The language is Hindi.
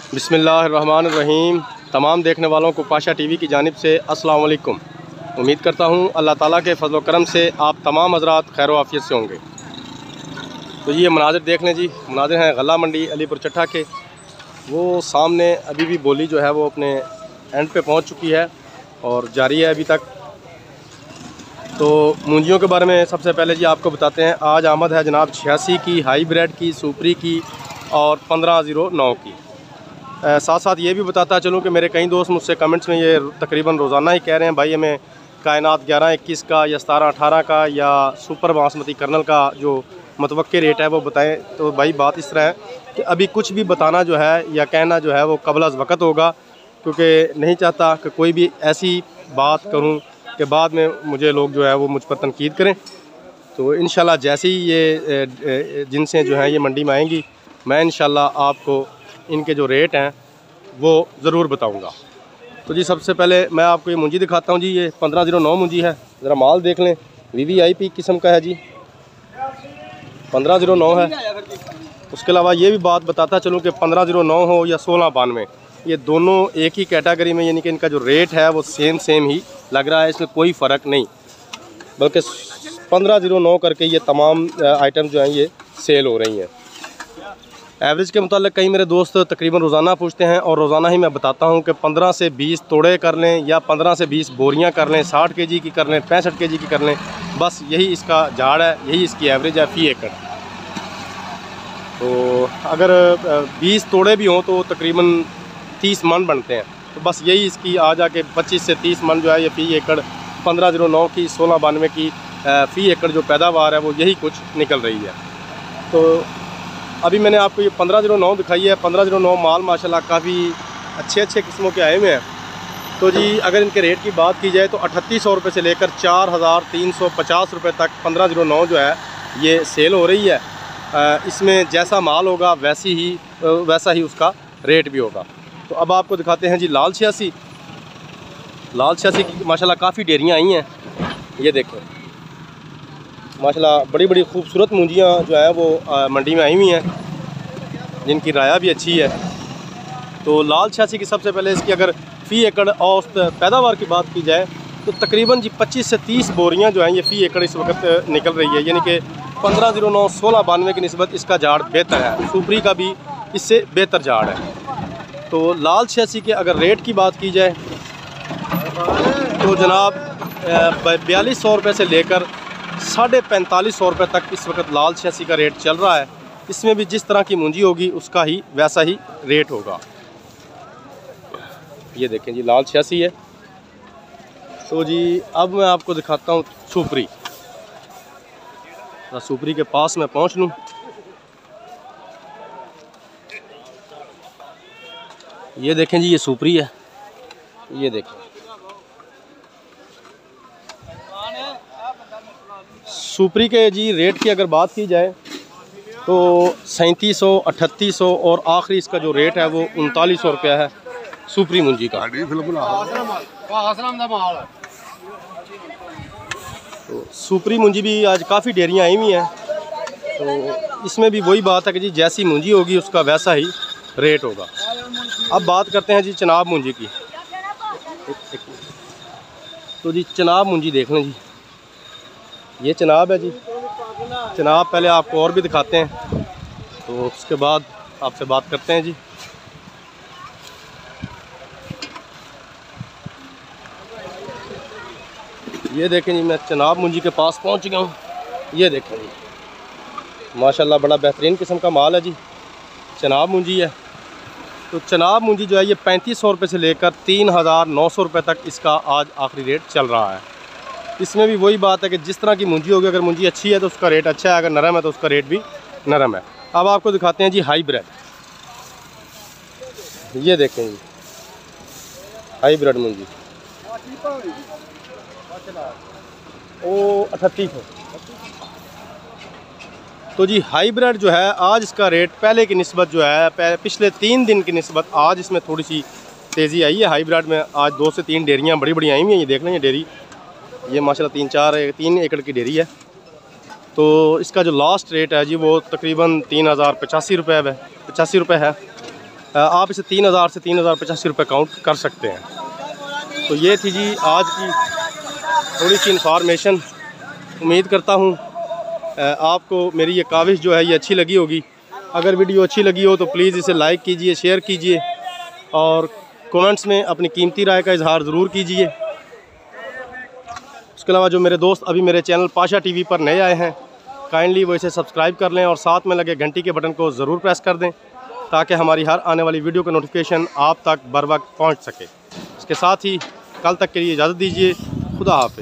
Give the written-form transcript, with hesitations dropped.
बिस्मिल्लाहिर्रहमानिर्रहीम। तमाम देखने वालों को पाशा टीवी की जानिब से अस्सलाम वालेकुम। उम्मीद करता हूँ अल्लाह ताला के फजल करम से आप तमाम हज़रात खैर आफियत से होंगे। तो ये मनाज़िर देख लें जी, मनाज़िर हैं गला मंडी अलीपुर चट्टा के। वो सामने अभी भी बोली जो है वो अपने एंड पे पहुँच चुकी है और जारी है अभी तक। तो मूंजियों के बारे में सबसे पहले जी आपको बताते हैं। आज आमद है जनाब 86 की, हाईब्रिड की, सुपरी की और 1509 की। साथ साथ ये भी बताता चलूँ कि मेरे कई दोस्त मुझसे कमेंट्स में ये तकरीबन रोज़ाना ही कह रहे हैं भाई हमें कायनात 1121 का या 1718 का या सुपर बासमती कर्नल का जो मतवक्के रेट है वो बताएं। तो भाई बात इस तरह है कि अभी कुछ भी बताना जो है या कहना जो है वो कबल अज़ वक़्त होगा, क्योंकि नहीं चाहता कि कोई भी ऐसी बात करूं कि बाद में मुझे लोग जो है वो मुझ पर तनकीद करें। तो इंशाल्लाह जैसे ही ये जिनसे जो है ये मंडी में आएंगी, मैं इंशाल्लाह आपको इनके जो रेट हैं वो ज़रूर बताऊंगा। तो जी सबसे पहले मैं आपको ये मुंजी दिखाता हूं जी। ये 1509 मुंजी है, ज़रा माल देख लें। VVIP किस्म का है जी, 1509 है। उसके अलावा ये भी बात बताता चलूँ कि 1509 हो या 1692, ये दोनों एक ही कैटेगरी में, यानी कि इनका जो रेट है वो सेम ही लग रहा है, इसमें कोई फ़र्क नहीं। बल्कि 1509 करके ये तमाम आइटम जो हैं ये सेल हो रही हैं। एवरेज के मुतालिक कई मेरे दोस्त तकरीबन रोज़ाना पूछते हैं और रोज़ाना ही मैं बताता हूं कि 15 से 20 तोड़े कर लें या 15 से 20 बोरियां कर लें, 60 kg की कर लें, 65 kg की कर लें, बस यही इसका झाड़ है, यही इसकी एवरेज है फ़ी एकड़। तो अगर 20 तोड़े भी हों तो तकरीबन 30 मन बनते हैं। तो बस यही इसकी आ जाके 25 से 30 मन जो है ये फ़ी एकड़ 1509 की 1692 की फ़ी एकड़ जो पैदावार है वो यही कुछ निकल रही है। तो अभी मैंने आपको ये 1509 दिखाई है। 1509 माल माशाल्लाह काफ़ी अच्छे किस्मों के आए हुए हैं। तो जी अगर इनके रेट की बात की जाए तो 3800 रुपये से लेकर 4350 रुपये तक 1509 जो है ये सेल हो रही है। इसमें जैसा माल होगा वैसा ही उसका रेट भी होगा। तो अब आपको दिखाते हैं जी लाल 86। लाल 86 की माशाल्लाह काफ़ी डेरियाँ आई हैं, ये देखो माशाल्लाह बड़ी बड़ी खूबसूरत मुंजियाँ जो है वो मंडी में आई हुई हैं, जिनकी राया भी अच्छी है। तो लाल 86 की सबसे पहले इसकी अगर फ़ी एकड़ औसत पैदावार की बात की जाए तो तकरीबन जी 25 से 30 बोरियाँ जो हैं ये फ़ी एकड़ इस वक्त निकल रही है, यानी कि 1509 1692 की निस्बत इसका झाड़ बेहतर है। सुपरी का भी इससे बेहतर झाड़ है। तो लाल 86 के अगर रेट की बात की जाए तो जनाब 4200 रुपये से लेकर 4550 रुपये तक इस वक्त लाल 86 का रेट चल रहा है। इसमें भी जिस तरह की मुंजी होगी उसका ही वैसा ही रेट होगा। ये देखें जी लाल 86 है। तो जी अब मैं आपको दिखाता हूँ सुपरी। सुपरी के पास मैं पहुँच लूँ। ये देखें जी ये सुपरी है, ये देखें सुपरी के जी रेट की अगर बात की जाए तो 3700 3800 और आखिरी इसका जो रेट है वो 3900 रुपया है सुपरी मुंजी का। तो सुपरी मुंजी भी आज काफ़ी डेरियाँ आई हुई हैं। तो इसमें भी वही बात है कि जी जैसी मुंजी होगी उसका वैसा ही रेट होगा। अब बात करते हैं जी चनाब मुंजी की। तो जी चनाब मुंजी देख लें जी, ये चनाब है जी। चनाब पहले आपको और भी दिखाते हैं, तो उसके बाद आपसे बात करते हैं जी। ये देखें जी मैं चनाब मुंजी के पास पहुंच गया हूँ। ये देखें जी माशाल्लाह बड़ा बेहतरीन किस्म का माल है जी, चनाब मुंजी है। तो चनाब मुंजी जो है ये 3500 रुपये से लेकर 3900 रुपये तक इसका आज आखिरी रेट चल रहा है। इसमें भी वही बात है कि जिस तरह की मुंजी होगी, अगर मुंजी अच्छी है तो उसका रेट अच्छा है, अगर नरम है तो उसका रेट भी नरम है। अब आपको दिखाते हैं जी हाईब्रिड। ये देखें जी हाईब्रिड मुंजी ओ 3800। तो जी हाईब्रिड जो है आज इसका रेट पहले की निस्बत जो है पिछले 3 दिन की निस्बत आज इसमें थोड़ी सी तेज़ी आई है। हाईब्रिड में आज 2 से 3 डेरियाँ बड़ी बड़ी आई हुई हैं। ये देख लें ये डेरी, ये माशाल्लाह 3 एकड़ की डेरी है। तो इसका जो लास्ट रेट है जी वो तकरीबन 3085 रुपये है, 85 रुपये है। आप इसे 3000 से 3085 रुपये काउंट कर सकते हैं। तो ये थी जी आज की थोड़ी सी इन्फॉर्मेशन। उम्मीद करता हूँ आपको मेरी ये काविश जो है ये अच्छी लगी होगी। अगर वीडियो अच्छी लगी हो तो प्लीज़ इसे लाइक कीजिए, शेयर कीजिए और कमेंट्स में अपनी कीमती राय का इजहार ज़रूर कीजिए। उसके अलावा जो मेरे दोस्त अभी मेरे चैनल पाशा टीवी पर नए आए हैं, काइंडली वो इसे सब्सक्राइब कर लें और साथ में लगे घंटी के बटन को ज़रूर प्रेस कर दें ताकि हमारी हर आने वाली वीडियो का नोटिफिकेशन आप तक बर वक्त पहुँच सके। इसके साथ ही कल तक के लिए इजाज़त दीजिए। खुदा हाफ़िज़।